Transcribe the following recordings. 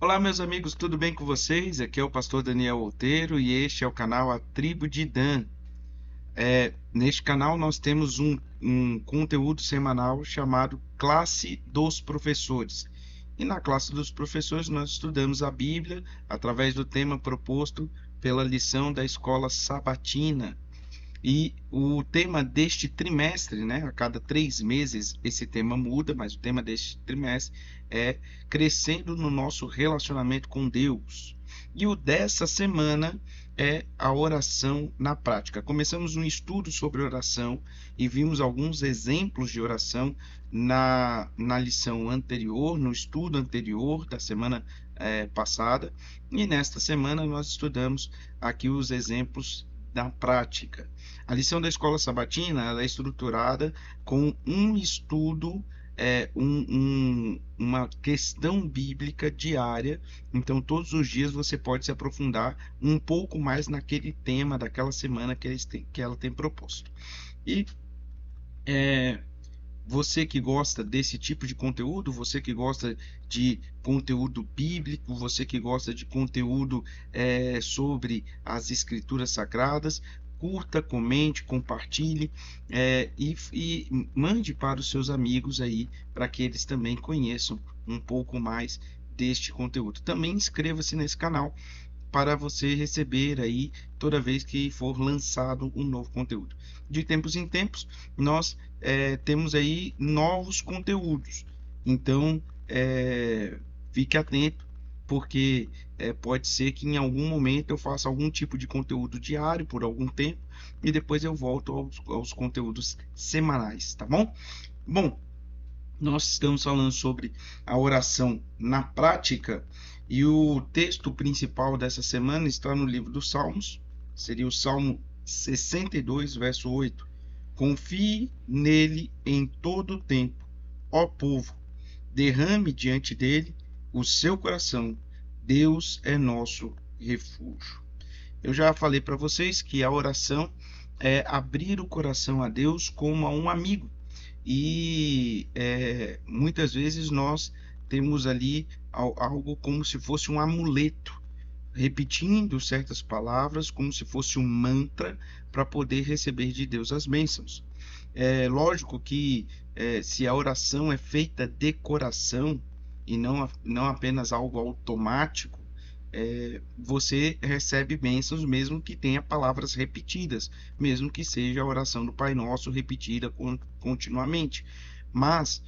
Olá, meus amigos, tudo bem com vocês? Aqui é o pastor Daniel Outeiro e este é o canal A Tribo de Dan. Neste canal nós temos um conteúdo semanal chamado Classe dos Professores. E na classe dos professores nós estudamos a Bíblia através do tema proposto pela lição da escola sabatina. E o tema deste trimestre, né? A cada 3 meses esse tema muda, mas o tema deste trimestre é crescendo no nosso relacionamento com Deus. E o dessa semana é a oração na prática. Começamos um estudo sobre oração e vimos alguns exemplos de oração na lição anterior, no estudo anterior da semana passada. E nesta semana nós estudamos aqui os exemplos da prática. A lição da escola sabatina ela é estruturada com um estudo, uma questão bíblica diária. Então, todos os dias você pode se aprofundar um pouco mais naquele tema daquela semana que ela tem proposto. E é, você que gosta desse tipo de conteúdo, você que gosta de conteúdo bíblico, você que gosta de conteúdo sobre as escrituras sagradas, curta, comente, compartilhe e mande para os seus amigos aí, para que eles também conheçam um pouco mais deste conteúdo. Também inscreva-se nesse canal para você receber aí toda vez que for lançado um novo conteúdo. De tempos em tempos, nós temos aí novos conteúdos. Então, fique atento, porque pode ser que em algum momento eu faça algum tipo de conteúdo diário por algum tempo e depois eu volto aos conteúdos semanais, tá bom? Bom, nós estamos falando sobre a oração na prática e o texto principal dessa semana está no livro dos Salmos, seria o Salmo 62, verso 8. Confie nele em todo o tempo, ó povo, derrame diante dele o seu coração. Deus é nosso refúgio. Eu já falei para vocês que a oração é abrir o coração a Deus como a um amigo. E muitas vezes nós temos ali algo como se fosse um amuleto, repetindo certas palavras como se fosse um mantra para poder receber de Deus as bênçãos. É lógico que se a oração é feita de coração e não apenas algo automático, você recebe bênçãos mesmo que tenha palavras repetidas, mesmo que seja a oração do Pai Nosso repetida continuamente. Mas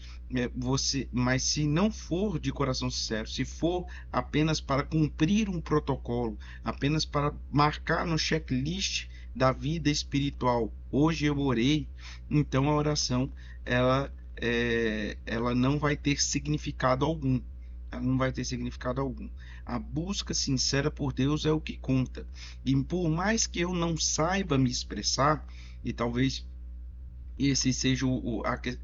mas se não for de coração sincero, se for apenas para cumprir um protocolo, apenas para marcar no checklist da vida espiritual, hoje eu orei, então a oração ela não vai ter significado algum. Ela não vai ter significado algum. A busca sincera por Deus é o que conta. E por mais que eu não saiba me expressar, e talvez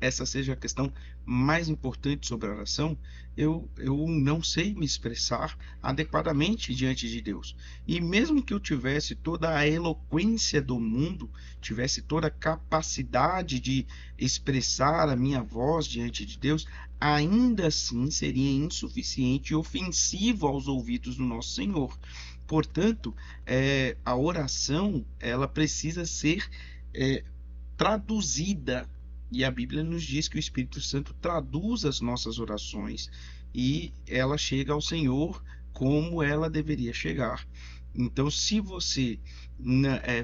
essa seja a questão mais importante sobre a oração, eu não sei me expressar adequadamente diante de Deus. E mesmo que eu tivesse toda a eloquência do mundo, tivesse toda a capacidade de expressar a minha voz diante de Deus, ainda assim seria insuficiente e ofensivo aos ouvidos do nosso Senhor. Portanto, a oração ela precisa ser é, traduzida. E a Bíblia nos diz que o Espírito Santo traduz as nossas orações e ela chega ao Senhor como ela deveria chegar. Então, se você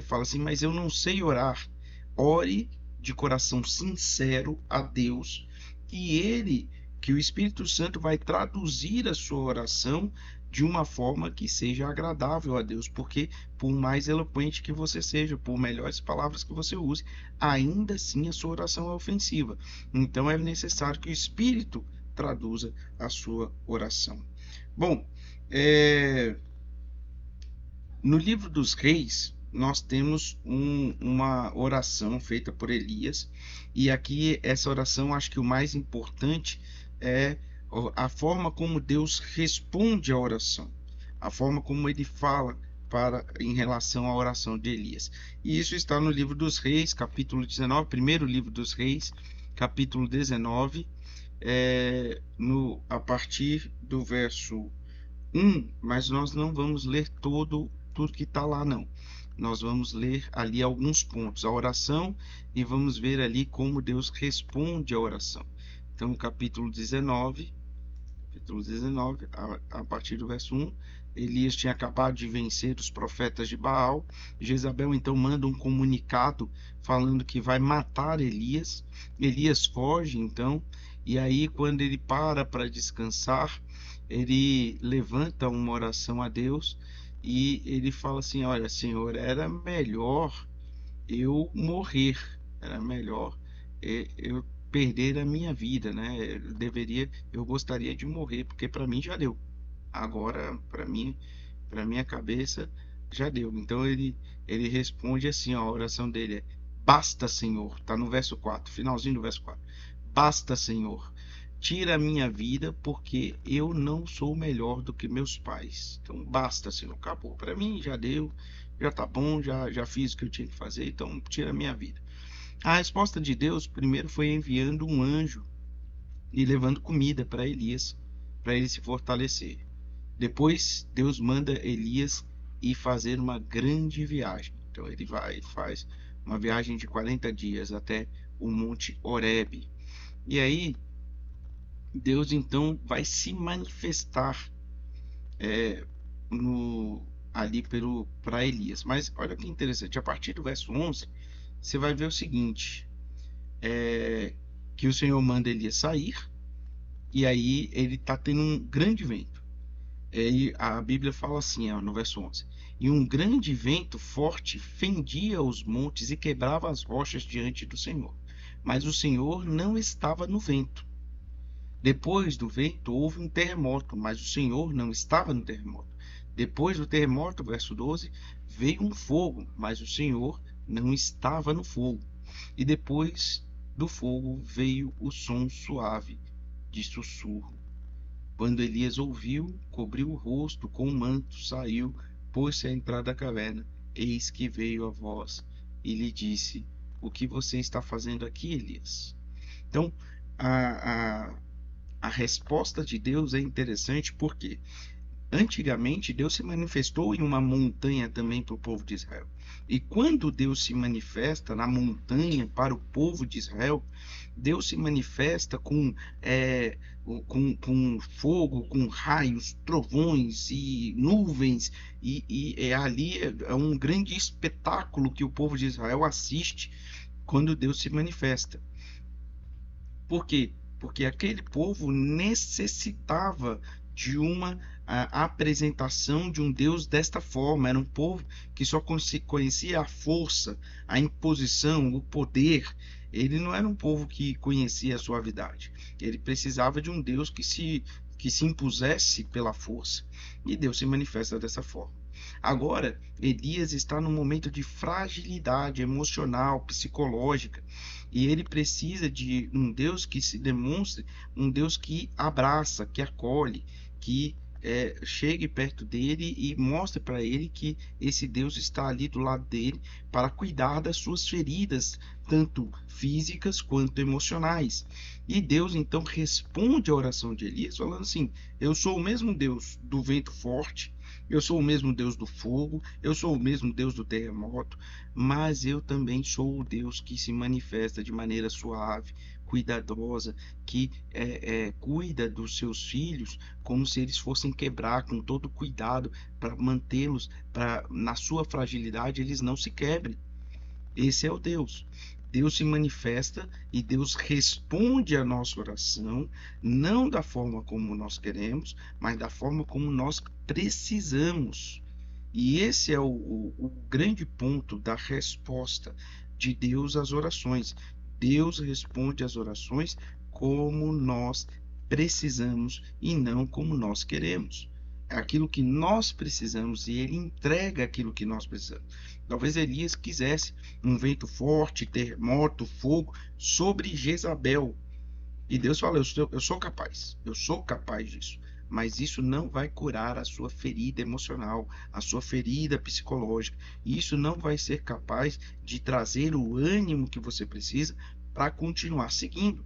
fala assim, mas eu não sei orar, ore de coração sincero a Deus, que o Espírito Santo vai traduzir a sua oração de uma forma que seja agradável a Deus, porque por mais eloquente que você seja, por melhores palavras que você use, ainda assim a sua oração é ofensiva. Então é necessário que o Espírito traduza a sua oração. Bom, no livro dos Reis, nós temos uma oração feita por Elias, e aqui essa oração, acho que o mais importante é a forma como Deus responde à oração, a forma como ele fala em relação à oração de Elias. E isso está no livro dos Reis, capítulo 19, primeiro livro dos Reis, capítulo 19, a partir do verso Mas nós não vamos ler tudo que está lá, não. Nós vamos ler ali alguns pontos, a oração, e vamos ver ali como Deus responde à oração. Então, capítulo 19, a partir do verso 1, Elias tinha acabado de vencer os profetas de Baal. Jezabel então manda um comunicado falando que vai matar Elias. Elias foge então, e aí quando ele para descansar, ele levanta uma oração a Deus e ele fala assim: Olha, Senhor, era melhor eu morrer, era melhor eu perder a minha vida, né? Eu gostaria de morrer, porque para mim já deu. Agora, para minha cabeça, já deu. Então ele responde assim, ó, a oração dele é: Basta, Senhor. Tá no verso 4, finalzinho do verso 4. Basta, Senhor. Tira a minha vida, porque eu não sou melhor do que meus pais. Então, basta, Senhor. Acabou. Para mim já deu, já tá bom, já fiz o que eu tinha que fazer, então tira a minha vida. A resposta de Deus primeiro foi enviando um anjo e levando comida para Elias, para ele se fortalecer. Depois, Deus manda Elias ir fazer uma grande viagem. Então, ele vai e faz uma viagem de 40 dias até o Monte Horebe. E aí, Deus então vai se manifestar é, no, ali para Elias. Mas olha que interessante, a partir do verso 11, você vai ver o seguinte, que o Senhor manda Elias sair, e aí ele está tendo um grande vento. E a Bíblia fala assim, ó, no verso 11: E um grande vento forte fendia os montes e quebrava as rochas diante do Senhor. Mas o Senhor não estava no vento. Depois do vento houve um terremoto, mas o Senhor não estava no terremoto. Depois do terremoto, verso 12, veio um fogo, mas o Senhor não estava no fogo. E depois do fogo veio o som suave de sussurro. Quando Elias ouviu, cobriu o rosto com um manto, saiu, pôs-se à entrada da caverna. Eis que veio a voz e lhe disse: O que você está fazendo aqui, Elias? Então, a, a, a resposta de Deus é interessante porque antigamente Deus se manifestou em uma montanha também para o povo de Israel. E quando Deus se manifesta na montanha para o povo de Israel, Deus se manifesta com fogo, com raios, trovões e nuvens, ali é um grande espetáculo que o povo de Israel assiste quando Deus se manifesta. Por quê? Porque aquele povo necessitava de uma apresentação de um Deus desta forma. Era um povo que só conhecia a força, a imposição, o poder. Ele não era um povo que conhecia a suavidade. Ele precisava de um Deus que se impusesse pela força. E Deus se manifesta dessa forma. Agora, Elias está num momento de fragilidade emocional, psicológica, e ele precisa de um Deus que se demonstre, um Deus que abraça, que acolhe, que chegue perto dele e mostre para ele que esse Deus está ali do lado dele para cuidar das suas feridas, tanto físicas quanto emocionais. E Deus então responde à oração de Elias falando assim: Eu sou o mesmo Deus do vento forte, eu sou o mesmo Deus do fogo, eu sou o mesmo Deus do terremoto, mas eu também sou o Deus que se manifesta de maneira suave, cuidadosa, que cuida dos seus filhos como se eles fossem quebrar, com todo cuidado para mantê-los, para na sua fragilidade eles não se quebrem. Esse é o Deus. Deus se manifesta e Deus responde à nossa oração, não da forma como nós queremos, mas da forma como nós precisamos. E esse é o grande ponto da resposta de Deus às orações. Deus responde às orações como nós precisamos e não como nós queremos. É aquilo que nós precisamos e ele entrega aquilo que nós precisamos. Talvez Elias quisesse um vento forte, terremoto, fogo sobre Jezabel. E Deus fala: eu sou capaz disso. Mas isso não vai curar a sua ferida emocional, a sua ferida psicológica. E isso não vai ser capaz de trazer o ânimo que você precisa para continuar seguindo.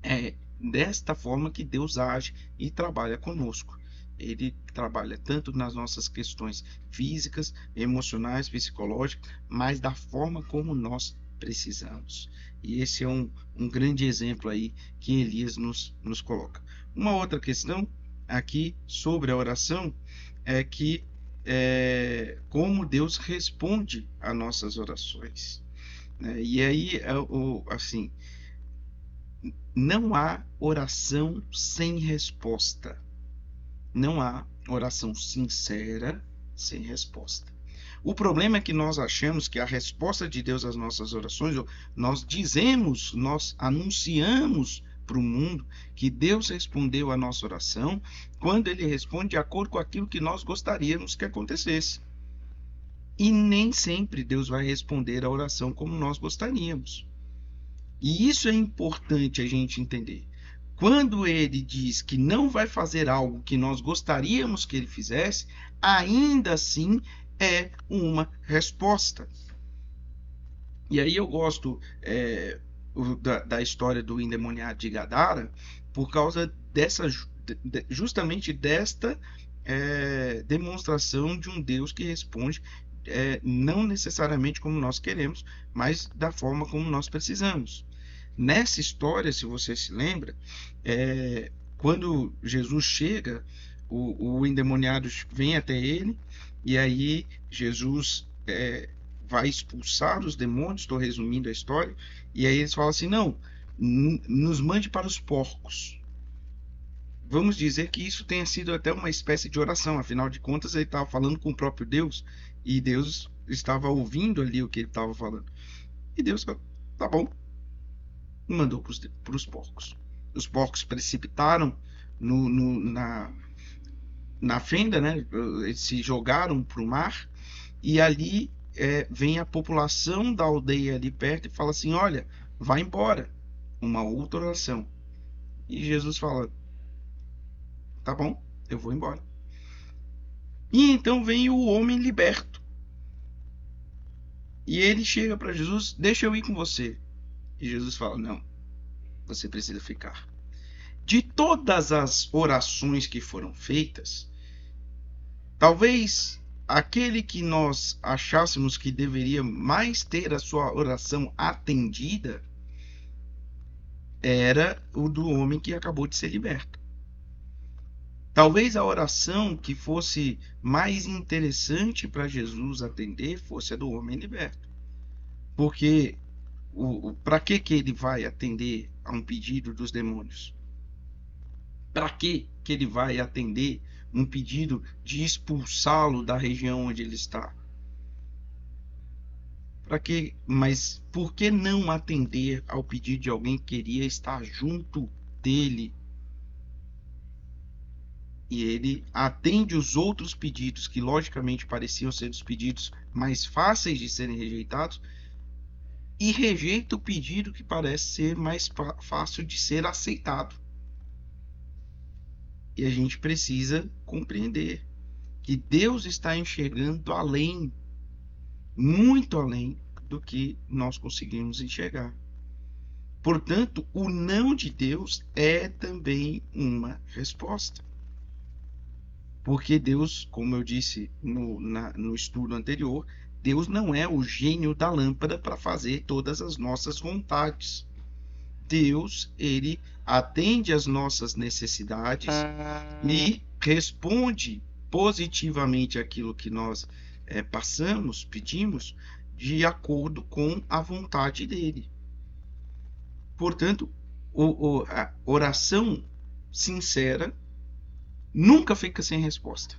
É desta forma que Deus age e trabalha conosco. ele trabalha tanto nas nossas questões físicas, emocionais, psicológicas, mas da forma como nós precisamos. E esse é um grande exemplo aí que Elias nos coloca. Uma outra questão aqui sobre a oração é que como Deus responde a nossas orações, né? E aí, assim, não há oração sem resposta. Não há oração sincera sem resposta. O problema é que nós achamos que a resposta de Deus às nossas orações, nós anunciamos para o mundo que Deus respondeu à nossa oração quando ele responde de acordo com aquilo que nós gostaríamos que acontecesse. E nem sempre Deus vai responder a oração como nós gostaríamos. E isso é importante a gente entender. Quando ele diz que não vai fazer algo que nós gostaríamos que ele fizesse, ainda assim é uma resposta. E aí eu gosto da história do endemoniado de Gadara por causa justamente desta demonstração de um Deus que responde não necessariamente como nós queremos, mas da forma como nós precisamos. Nessa história, se você se lembra, quando Jesus chega, o endemoniado vem até ele, e aí Jesus vai expulsar os demônios, estou resumindo a história, e aí eles falam assim, não, nos mande para os porcos. Vamos dizer que isso tenha sido até uma espécie de oração, afinal de contas ele estava falando com o próprio Deus, e Deus estava ouvindo ali o que ele estava falando. E Deus falou, tá bom, mandou para os porcos. Os porcos precipitaram na fenda, né? Eles se jogaram para o mar, e ali vem a população da aldeia ali perto e fala assim, olha, vai embora. Uma outra oração. E Jesus fala, tá bom, eu vou embora. E então vem o homem liberto. E ele chega para Jesus, deixa eu ir com você. E Jesus fala, não, você precisa ficar. De todas as orações que foram feitas, talvez aquele que nós achássemos que deveria mais ter a sua oração atendida era o do homem que acabou de ser liberto. Talvez a oração que fosse mais interessante para Jesus atender fosse a do homem liberto. Porque para que ele vai atender a um pedido dos demônios? Para que ele vai atender um pedido de expulsá-lo da região onde ele está? Para que? Mas por que não atender ao pedido de alguém que queria estar junto dele? E ele atende os outros pedidos que logicamente pareciam ser os pedidos mais fáceis de serem rejeitados e rejeita o pedido que parece ser mais fácil de ser aceitado. E a gente precisa compreender que Deus está enxergando além, muito além do que nós conseguimos enxergar. Portanto, o não de Deus é também uma resposta. Porque Deus, como eu disse no estudo anterior, Deus não é o gênio da lâmpada para fazer todas as nossas vontades. Deus, ele atende às nossas necessidades e responde positivamente aquilo que nós passamos, pedimos, de acordo com a vontade dele. Portanto, a oração sincera nunca fica sem resposta.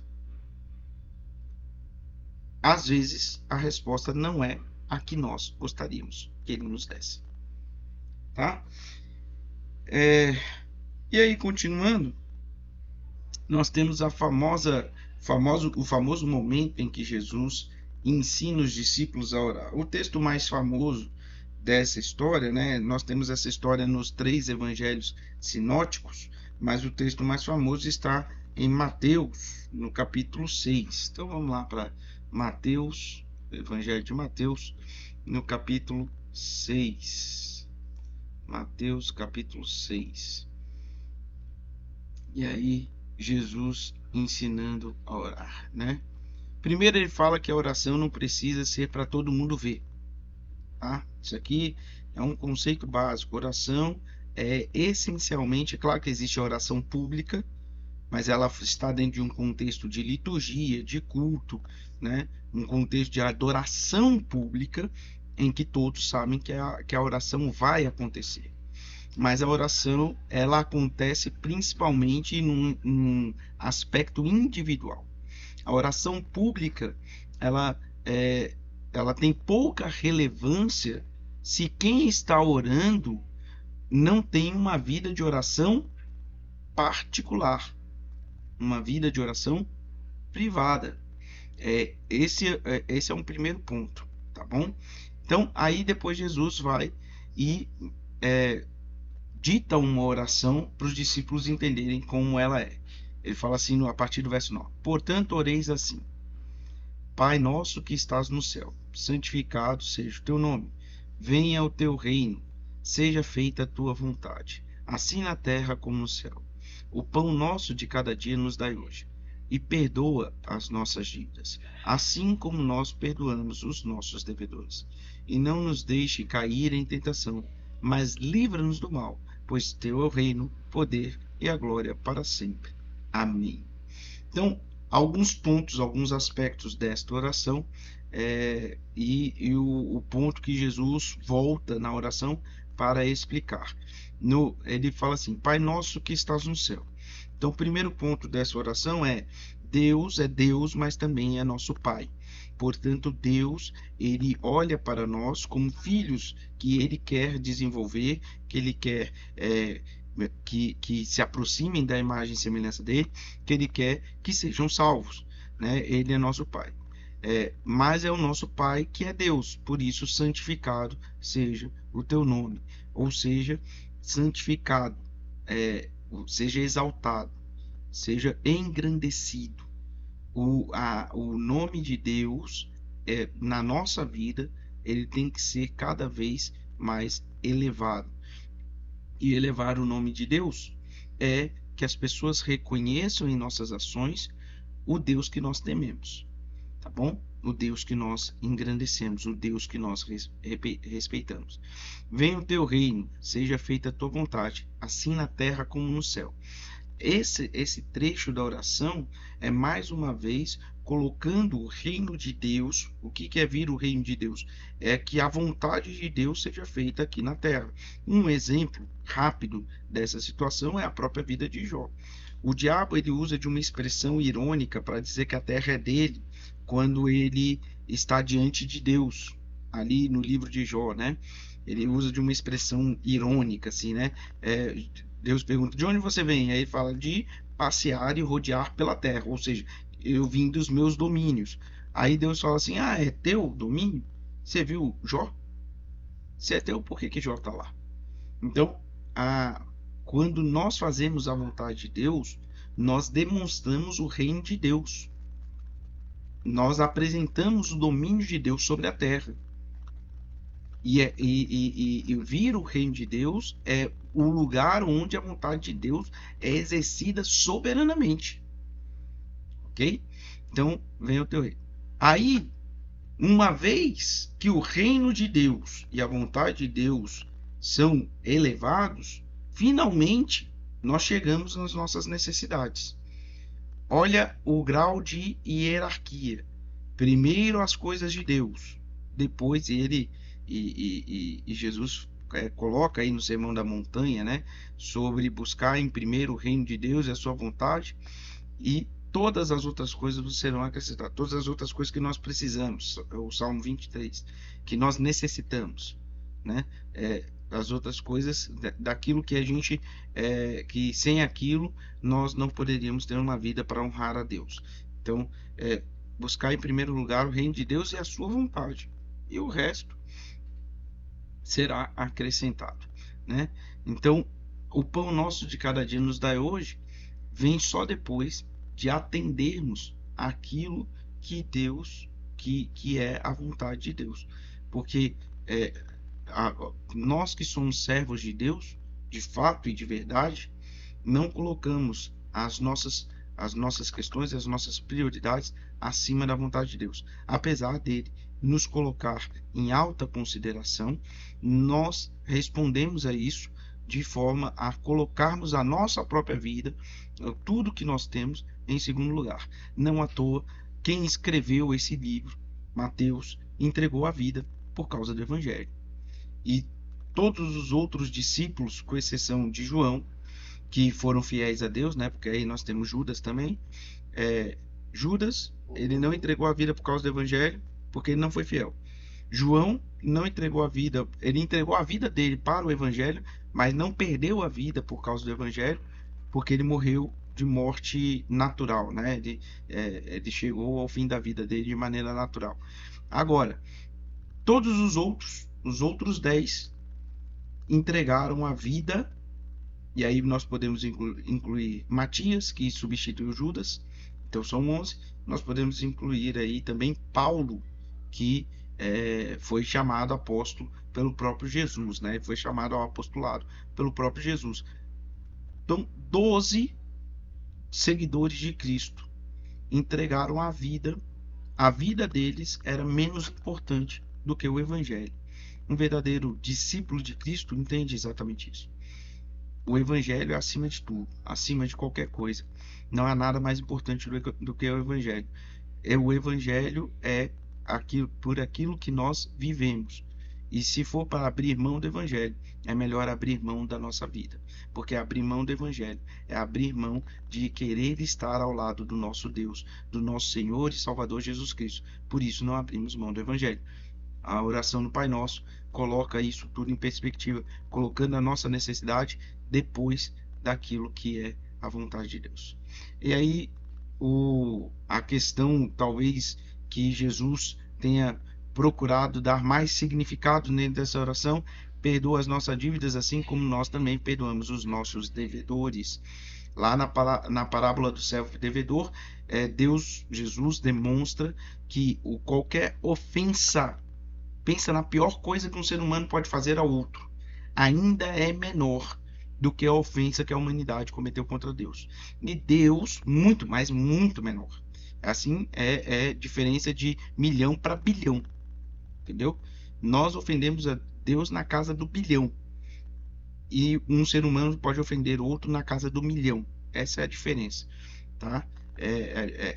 Às vezes, a resposta não é a que nós gostaríamos que ele nos desse. Tá? E aí, continuando, nós temos o famoso momento em que Jesus ensina os discípulos a orar. O texto mais famoso dessa história, né? Nós temos essa história nos 3 evangelhos sinóticos, mas o texto mais famoso está em Mateus, no capítulo 6. Então vamos lá para Mateus, Evangelho de Mateus, no capítulo 6. Mateus, capítulo 6. E aí Jesus ensinando a orar, né? Primeiro ele fala que a oração não precisa ser para todo mundo ver, tá? Isso aqui é um conceito básico. Oração é essencialmente, é claro que existe a oração pública, mas ela está dentro de um contexto de liturgia, de culto, né? Um contexto de adoração pública, em que todos sabem que a oração vai acontecer. Mas a oração, ela acontece principalmente num aspecto individual. A oração pública, ela, é, ela tem pouca relevância se quem está orando não tem uma vida de oração particular, uma vida de oração privada. Esse é um primeiro ponto, tá bom? Então, aí depois Jesus vai e é, dita uma oração para os discípulos entenderem como ela é. Ele fala assim a partir do verso 9: Portanto, oreis assim: Pai nosso que estás no céu, santificado seja o teu nome. Venha o teu reino, seja feita a tua vontade, assim na terra como no céu. O pão nosso de cada dia nos dai hoje, e perdoa as nossas dívidas, assim como nós perdoamos os nossos devedores. E não nos deixe cair em tentação, mas livra-nos do mal, pois teu é o reino, o poder e a glória para sempre. Amém. Então, alguns pontos, alguns aspectos desta oração, o ponto que Jesus volta na oração para explicar. Ele fala assim: Pai nosso que estás no céu. Então, o primeiro ponto dessa oração é Deus, mas também é nosso Pai. Portanto, Deus, ele olha para nós como filhos que ele quer desenvolver, que ele quer que se aproximem da imagem e semelhança dele, que ele quer que sejam salvos, né? Ele é nosso Pai. Mas é o nosso Pai que é Deus, por isso santificado seja o teu nome, ou seja, santificado, seja exaltado, seja engrandecido. O nome de Deus na nossa vida, ele tem que ser cada vez mais elevado. E elevar o nome de Deus é que as pessoas reconheçam em nossas ações o Deus que nós tememos, tá bom? O Deus que nós engrandecemos, o Deus que nós respeitamos. Venha o teu reino, seja feita a tua vontade, assim na terra como no céu. Esse trecho da oração é mais uma vez colocando o reino de Deus. O que é vir o reino de Deus? É que a vontade de Deus seja feita aqui na terra. Um exemplo rápido dessa situação é a própria vida de Jó. O diabo ele usa de uma expressão irônica para dizer que a terra é dele quando ele está diante de Deus, ali no livro de Jó, né? Ele usa de uma expressão irônica, assim, né? Deus pergunta: de onde você vem? Aí ele fala: de passear e rodear pela terra, ou seja, eu vim dos meus domínios. Aí Deus fala assim: ah, é teu domínio? Você viu Jó? Se é teu, por que Jó está lá? Então, quando nós fazemos a vontade de Deus, nós demonstramos o reino de Deus. Nós apresentamos o domínio de Deus sobre a terra. E vir o reino de Deus é o lugar onde a vontade de Deus é exercida soberanamente. Ok? Então, vem o teu reino. Aí, uma vez que o reino de Deus e a vontade de Deus são elevados, finalmente nós chegamos nas nossas necessidades. Olha o grau de hierarquia. Primeiro as coisas de Deus, depois ele e Jesus coloca aí no Sermão da Montanha, né, sobre buscar em primeiro o reino de Deus e a sua vontade, e todas as outras coisas serão acrescentadas, todas as outras coisas que nós precisamos, o Salmo 23, que nós necessitamos, né, as outras coisas daquilo que a gente que sem aquilo nós não poderíamos ter uma vida para honrar a Deus. Então, buscar em primeiro lugar o reino de Deus e a sua vontade, e o resto será acrescentado, né? Então, o pão nosso de cada dia nos dai hoje vem só depois de atendermos aquilo que Deus, que é a vontade de Deus, porque nós que somos servos de Deus, de fato e de verdade, não colocamos as nossas questões e as nossas prioridades acima da vontade de Deus. Apesar dele nos colocar em alta consideração, nós respondemos a isso de forma a colocarmos a nossa própria vida, tudo que nós temos, em segundo lugar. Não à toa, quem escreveu esse livro, Mateus, entregou a vida por causa do Evangelho. E todos os outros discípulos, com exceção de João, que foram fiéis a Deus, né? Porque aí nós temos Judas também. Judas, ele não entregou a vida por causa do Evangelho, porque ele não foi fiel. João não entregou a vida, ele entregou a vida dele para o Evangelho, mas não perdeu a vida por causa do Evangelho, porque ele morreu de morte natural, né? Ele chegou ao fim da vida dele de maneira natural. Agora, todos os outros 10 entregaram a vida, e aí nós podemos incluir Matias, que substituiu Judas, então são 11. Nós podemos incluir aí também Paulo, que foi chamado apóstolo pelo próprio Jesus, né? Foi chamado ao apostolado pelo próprio Jesus. Então, 12 seguidores de Cristo entregaram a vida. A vida deles era menos importante do que o Evangelho. Um verdadeiro discípulo de Cristo entende exatamente isso. O Evangelho é acima de tudo, acima de qualquer coisa. Não há nada mais importante do que o Evangelho. O Evangelho é por aquilo que nós vivemos. E se for para abrir mão do Evangelho, é melhor abrir mão da nossa vida. Porque abrir mão do Evangelho é abrir mão de querer estar ao lado do nosso Deus, do nosso Senhor e Salvador Jesus Cristo. Por isso não abrimos mão do Evangelho. A oração do Pai Nosso coloca isso tudo em perspectiva, colocando a nossa necessidade depois daquilo que é a vontade de Deus. E aí, a questão talvez que Jesus tenha procurado dar mais significado dentro dessa oração: perdoa as nossas dívidas, assim como nós também perdoamos os nossos devedores. Lá na parábola do servo devedor, Jesus demonstra que qualquer ofensa, pensa na pior coisa que um ser humano pode fazer ao outro, ainda é menor do que a ofensa que a humanidade cometeu contra Deus. E Deus, muito, mas muito menor. Assim, é diferença de milhão para bilhão. Entendeu? Nós ofendemos a Deus na casa do bilhão. E um ser humano pode ofender outro na casa do milhão. Essa é a diferença. Tá?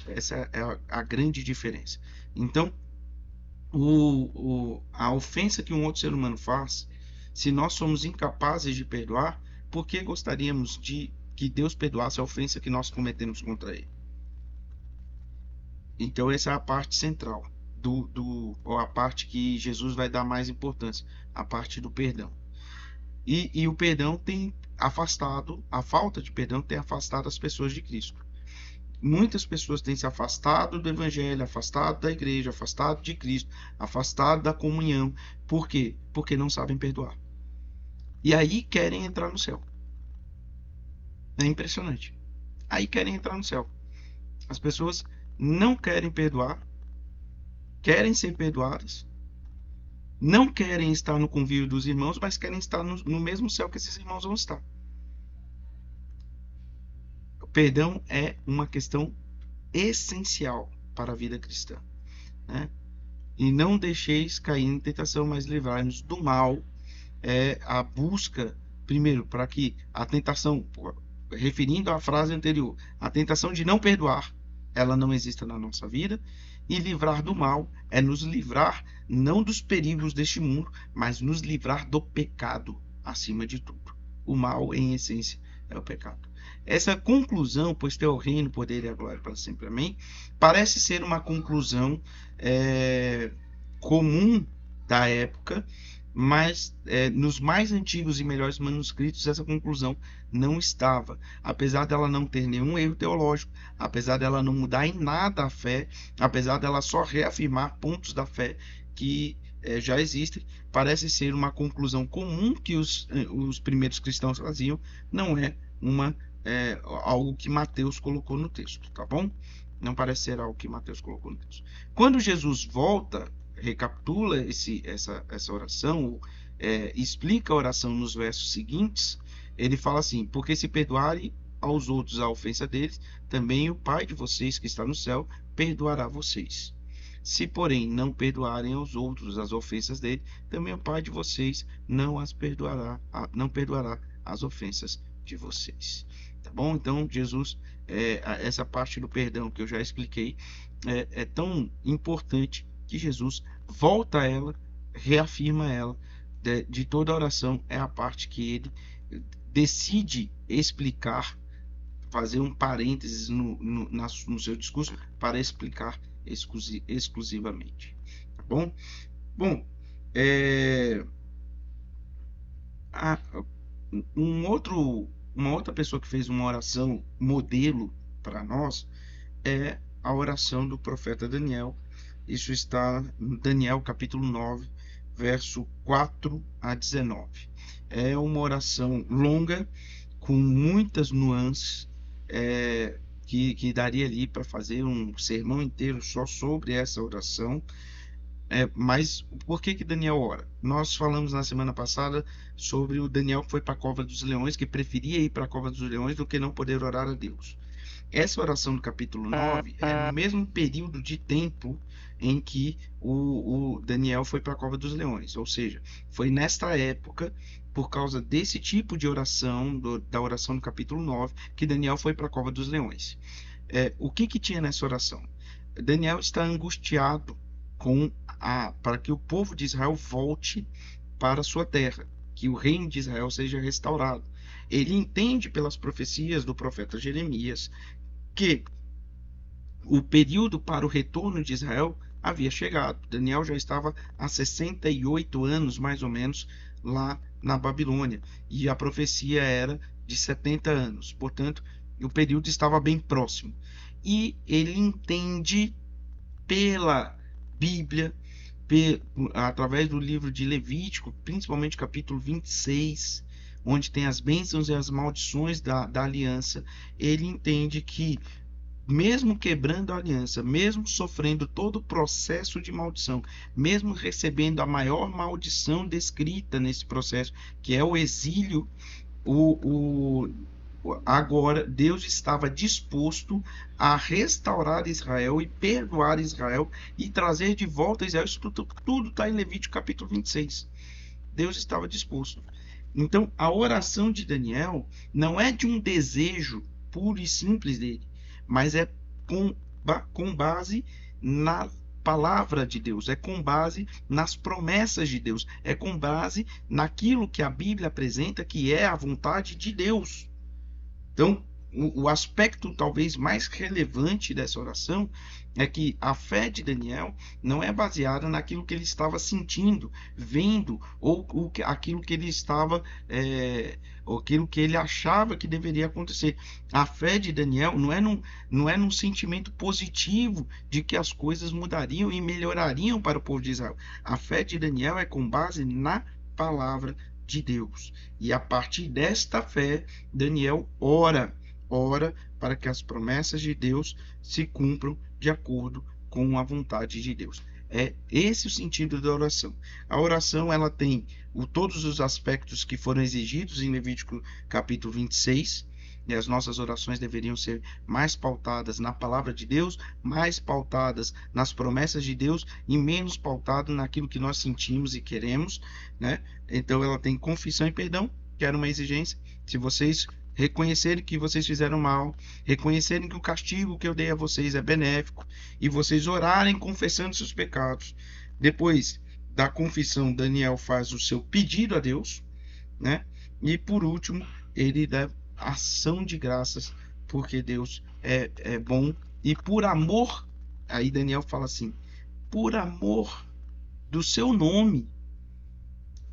Essa é a grande diferença. Então, a ofensa que um outro ser humano faz, se nós somos incapazes de perdoar, por que gostaríamos de que Deus perdoasse a ofensa que nós cometemos contra ele? Então essa é a parte central ou a parte que Jesus vai dar mais importância, a parte do perdão. E o perdão tem afastado, a falta de perdão tem afastado as pessoas de Cristo. Muitas pessoas têm se afastado do Evangelho, afastado da igreja, afastado de Cristo, afastado da comunhão. Por quê? Porque não sabem perdoar. E aí querem entrar no céu. É impressionante. Aí querem entrar no céu. As pessoas não querem perdoar, querem ser perdoadas, não querem estar no convívio dos irmãos, mas querem estar no mesmo céu que esses irmãos vão estar. O perdão é uma questão essencial para a vida cristã, né? E não deixeis cair em tentação, mas livrai-nos do mal. É a busca, primeiro, para que a tentação, referindo à frase anterior, a tentação de não perdoar, ela não exista na nossa vida. E livrar do mal é nos livrar não dos perigos deste mundo, mas nos livrar do pecado acima de tudo. O mal, em essência, é o pecado. Essa conclusão, pois teu reino, poder e a glória para sempre, amém, parece ser uma conclusão comum da época, mas nos mais antigos e melhores manuscritos essa conclusão não estava. Apesar dela não ter nenhum erro teológico, apesar dela não mudar em nada a fé, apesar dela só reafirmar pontos da fé que já existem, parece ser uma conclusão comum que os primeiros cristãos faziam, não é algo que Mateus colocou no texto, tá bom? Não parece ser algo que Mateus colocou no texto. Quando Jesus volta, recapitula essa oração, explica a oração nos versos seguintes, ele fala assim: porque se perdoarem aos outros a ofensa deles, também o Pai de vocês que está no céu perdoará vocês. Se, porém, não perdoarem aos outros as ofensas dele, também o Pai de vocês não perdoará as ofensas de vocês. Tá bom? Então, Jesus, essa parte do perdão que eu já expliquei, é tão importante que Jesus volta a ela, reafirma ela. De toda a oração é a parte que ele decide explicar, fazer um parênteses no seu discurso para explicar exclusivamente. Tá bom? Bom, uma outra pessoa que fez uma oração modelo para nós é a oração do profeta Daniel. Isso está em Daniel capítulo 9, verso 4 a 19. É uma oração longa, com muitas nuances, que daria ali para fazer um sermão inteiro só sobre essa oração. Mas por que Daniel ora? Nós falamos na semana passada sobre o Daniel que foi para a cova dos leões, que preferia ir para a cova dos leões do que não poder orar a Deus. Essa oração do capítulo 9 é no mesmo período de tempo em que o Daniel foi para a cova dos leões. Ou seja, foi nesta época, por causa desse tipo de oração, da oração do capítulo 9, que Daniel foi para a cova dos leões. O que tinha nessa oração? Daniel está angustiado para que o povo de Israel volte para a sua terra, que o reino de Israel seja restaurado. Ele entende pelas profecias do profeta Jeremias que o período para o retorno de Israel havia chegado. Daniel já estava há 68 anos, mais ou menos, lá na Babilônia, e a profecia era de 70 anos. Portanto, o período estava bem próximo. E ele entende pela Bíblia, através do livro de Levítico, principalmente capítulo 26, onde tem as bênçãos e as maldições da aliança, ele entende que, mesmo quebrando a aliança, mesmo sofrendo todo o processo de maldição, mesmo recebendo a maior maldição descrita nesse processo, que é o exílio, agora Deus estava disposto a restaurar Israel e perdoar Israel e trazer de volta Israel. Isso tudo está em Levítico capítulo 26. Deus estava disposto. Então, a oração de Daniel não é de um desejo puro e simples dele, mas é com base na palavra de Deus, é com base nas promessas de Deus, é com base naquilo que a Bíblia apresenta que é a vontade de Deus. Então, o aspecto talvez mais relevante dessa oração é que a fé de Daniel não é baseada naquilo que ele estava sentindo, vendo, ou aquilo que ele estava, ou aquilo que ele achava que deveria acontecer. A fé de Daniel não é num sentimento positivo de que as coisas mudariam e melhorariam para o povo de Israel. A fé de Daniel é com base na palavra de Deus. E a partir desta fé, Daniel ora para que as promessas de Deus se cumpram de acordo com a vontade de Deus. É esse o sentido da oração. A oração, ela tem todos os aspectos que foram exigidos em Levítico capítulo 26, e as nossas orações deveriam ser mais pautadas na palavra de Deus, mais pautadas nas promessas de Deus e menos pautadas naquilo que nós sentimos e queremos, né? Então ela tem confissão e perdão, que era uma exigência. Se vocês reconhecerem que vocês fizeram mal, reconhecerem que o castigo que eu dei a vocês é benéfico, e vocês orarem confessando seus pecados. Depois da confissão, Daniel faz o seu pedido a Deus, né? E por último, ele dá ação de graças, porque Deus é bom, e por amor, aí Daniel fala assim, por amor do seu nome,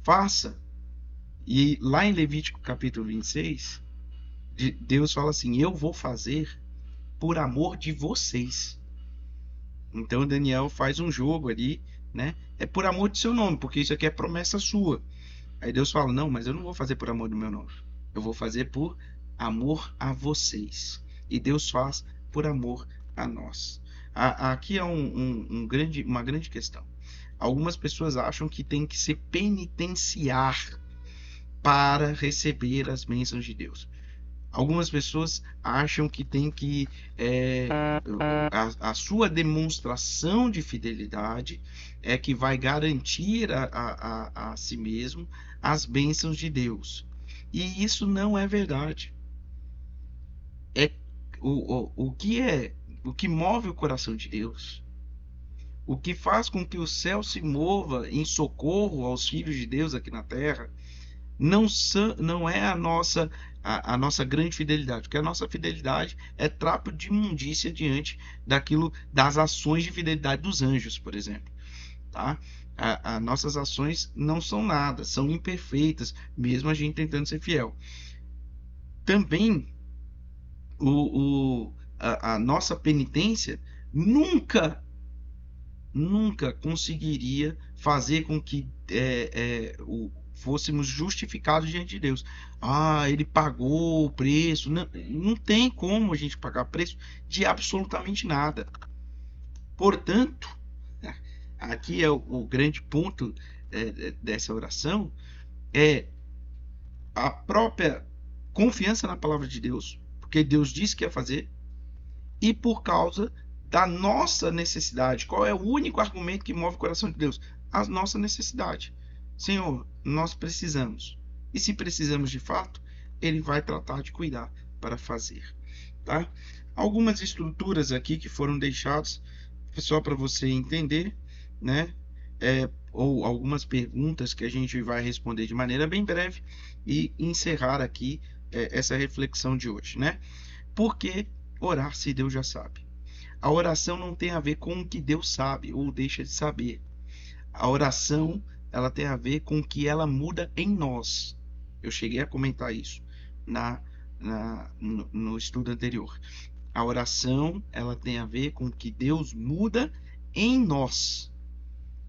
faça. E lá em Levítico capítulo 26, Deus fala assim, eu vou fazer por amor de vocês. Então Daniel faz um jogo ali, né? É por amor do seu nome, porque isso aqui é promessa sua. Aí Deus fala, não, mas eu não vou fazer por amor do meu nome, eu vou fazer por amor a vocês. E Deus faz por amor a nós. Aqui é uma grande questão. Algumas pessoas acham que tem que se penitenciar para receber as bênçãos de Deus. Algumas pessoas acham que tem que a sua demonstração de fidelidade é que vai garantir a si mesmo as bênçãos de Deus. E isso não é verdade. É o que move o coração de Deus, o que faz com que o céu se mova em socorro aos filhos de Deus aqui na terra, não é a nossa grande fidelidade, porque a nossa fidelidade é trapo de imundícia diante das ações de fidelidade dos anjos, por exemplo, tá? As nossas ações não são nada, são imperfeitas, mesmo a gente tentando ser fiel. Também a nossa penitência nunca conseguiria fazer com que fôssemos justificados diante de Deus. Ah, ele pagou o preço. Não, não tem como a gente pagar preço de absolutamente nada. Portanto, aqui é o grande ponto dessa oração, é a própria confiança na palavra de Deus, porque Deus disse que ia fazer, e por causa da nossa necessidade. Qual é o único argumento que move o coração de Deus? A nossa necessidade. Senhor, nós precisamos. E se precisamos de fato, ele vai tratar de cuidar para fazer. Tá? Algumas estruturas aqui que foram deixadas só para você entender, né? Ou algumas perguntas que a gente vai responder de maneira bem breve e encerrar aqui essa reflexão de hoje, né? Por que orar se Deus já sabe? A oração não tem a ver com o que Deus sabe ou deixa de saber. A oração, ela tem a ver com o que ela muda em nós. Eu cheguei a comentar isso no estudo anterior. A oração, ela tem a ver com o que Deus muda em nós,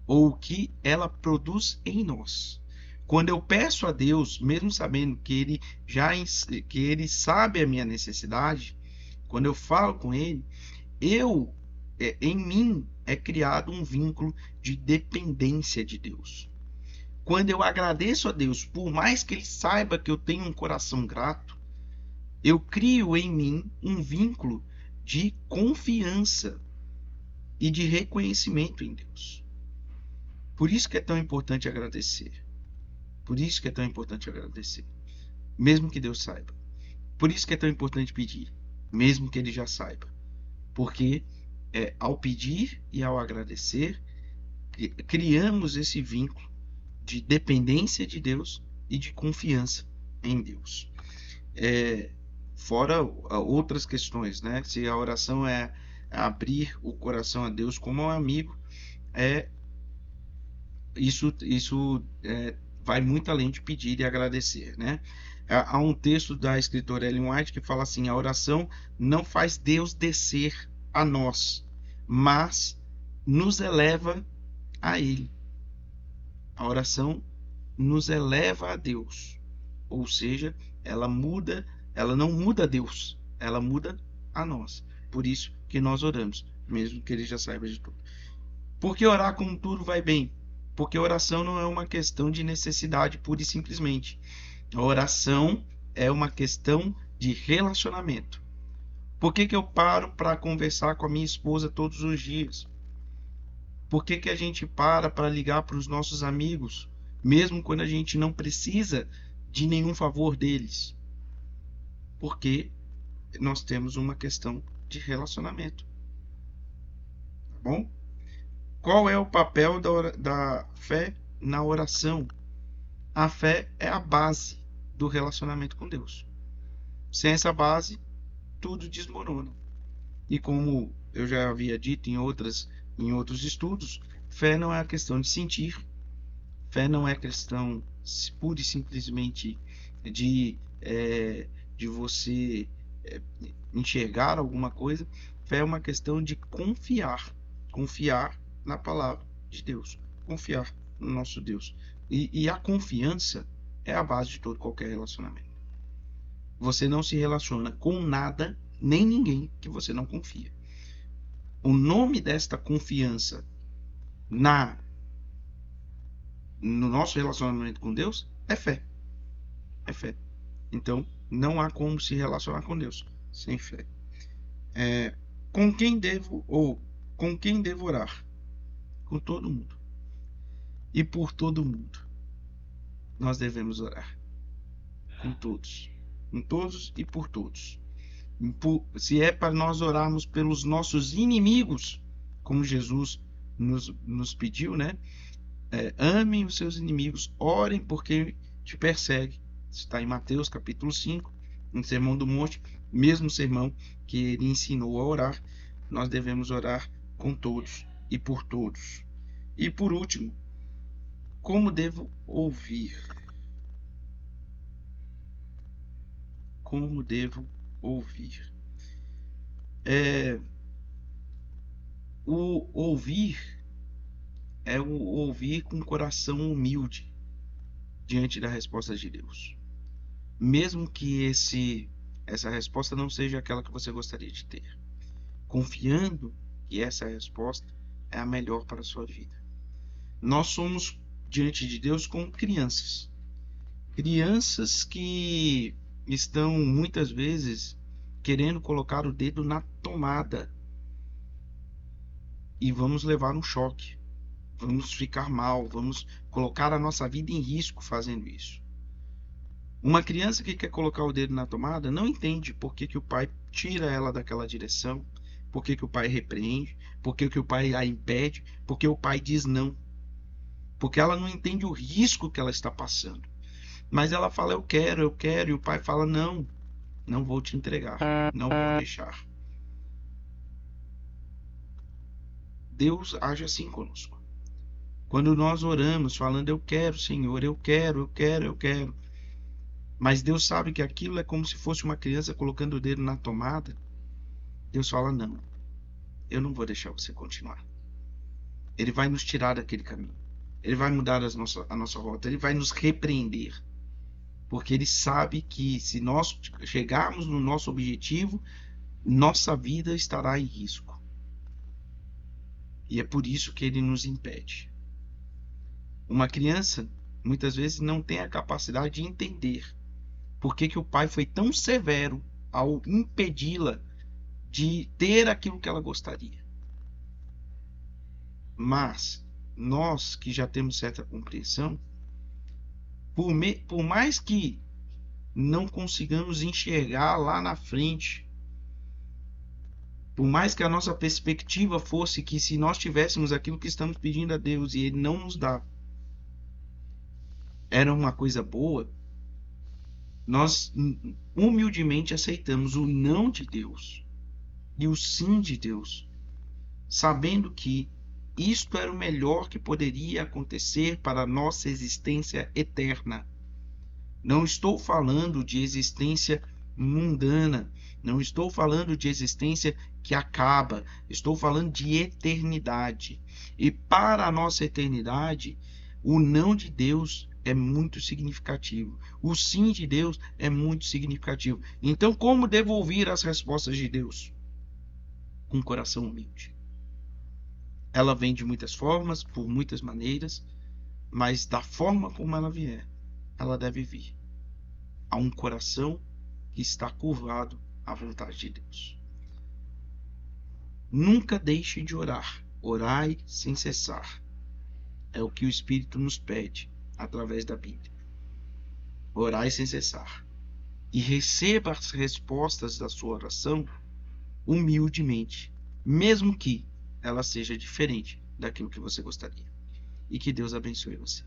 ou o que ela produz em nós. Quando eu peço a Deus, mesmo sabendo que ele sabe a minha necessidade, quando eu falo com ele, em mim é criado um vínculo de dependência de Deus. Quando eu agradeço a Deus, por mais que ele saiba que eu tenho um coração grato, eu crio em mim um vínculo de confiança e de reconhecimento em Deus. Por isso que é tão importante agradecer. Por isso que é tão importante agradecer, mesmo que Deus saiba. Por isso que é tão importante pedir, mesmo que ele já saiba. Porque ao pedir e ao agradecer, criamos esse vínculo de dependência de Deus e de confiança em Deus. Fora outras questões, né? Se a oração é abrir o coração a Deus como um amigo, isso vai muito além de pedir e agradecer, né? Há um texto da escritora Ellen White que fala assim: a oração não faz Deus descer a nós, mas nos eleva a Ele. A oração nos eleva a Deus, ou seja, ela não muda Deus, ela muda a nós. Por isso que nós oramos, mesmo que Ele já saiba de tudo. Por que orar como tudo vai bem? Porque oração não é uma questão de necessidade pura e simplesmente. A oração é uma questão de relacionamento. Por que eu paro para conversar com a minha esposa todos os dias? Por que a gente para ligar para os nossos amigos, mesmo quando a gente não precisa de nenhum favor deles? Porque nós temos uma questão de relacionamento. Tá bom? Qual é o papel da fé na oração? A fé é a base do relacionamento com Deus. Sem essa base, tudo desmorona. E como eu já havia dito em outros estudos, fé não é a questão de sentir, fé não é questão pura e simplesmente de você enxergar alguma coisa. Fé é uma questão de confiar na palavra de Deus, confiar no nosso Deus. E a confiança é a base de qualquer relacionamento. Você não se relaciona com nada, nem ninguém que você não confia. O nome desta confiança no nosso relacionamento com Deus é fé. É fé. Então, Não há como se relacionar com Deus sem fé. Com quem devo orar? Com todo mundo. E por todo mundo. Nós devemos orar. Com todos. Com todos e por todos. Se é para nós orarmos pelos nossos inimigos, como Jesus nos pediu, né? Amem os seus inimigos, orem por quem te persegue. Está em Mateus capítulo 5, no Sermão do Monte, mesmo sermão que ele ensinou a orar. Nós devemos orar com todos e por todos. E por último, como devo ouvir? Como devo ouvir? O ouvir é o ouvir com o coração humilde diante da resposta de Deus. Mesmo que essa resposta não seja aquela que você gostaria de ter. Confiando que essa resposta é a melhor para a sua vida. Nós somos diante de Deus como crianças. Crianças que estão muitas vezes querendo colocar o dedo na tomada. E vamos levar um choque. Vamos ficar mal, vamos colocar a nossa vida em risco fazendo isso. Uma criança que quer colocar o dedo na tomada não entende por que o pai tira ela daquela direção, por que o pai repreende, por que o pai a impede, por que o pai diz não. Porque ela não entende o risco que ela está passando. Mas ela fala, eu quero, e o pai fala, não, não vou te entregar, não vou deixar. Deus age assim conosco. Quando nós oramos falando, eu quero, Senhor, eu quero. Mas Deus sabe que aquilo é como se fosse uma criança colocando o dedo na tomada. Deus fala, não, eu não vou deixar você continuar. Ele vai nos tirar daquele caminho. Ele vai mudar a nossa rota. Ele vai nos repreender. Porque Ele sabe que se nós chegarmos no nosso objetivo, nossa vida estará em risco. E é por isso que Ele nos impede. Uma criança, muitas vezes, não tem a capacidade de entender por que o pai foi tão severo ao impedi-la de ter aquilo que ela gostaria. Mas nós que já temos certa compreensão, por mais que não consigamos enxergar lá na frente, por mais que a nossa perspectiva fosse que se nós tivéssemos aquilo que estamos pedindo a Deus e Ele não nos dá, era uma coisa boa, nós humildemente aceitamos o não de Deus e o sim de Deus, sabendo que isto era o melhor que poderia acontecer para a nossa existência eterna. Não estou falando de existência mundana, não estou falando de existência que acaba, estou falando de eternidade. E para a nossa eternidade, o não de Deus é muito significativo. O sim de Deus é muito significativo. Então, como devo ouvir as respostas de Deus? Com um coração humilde. Ela vem de muitas formas, por muitas maneiras, mas da forma como ela vier, ela deve vir a um coração que está curvado à vontade de Deus. Nunca deixe de orar. Orai sem cessar. É o que o Espírito nos pede através da Bíblia. Orai sem cessar. E receba as respostas da sua oração humildemente, mesmo que ela seja diferente daquilo que você gostaria. E que Deus abençoe você.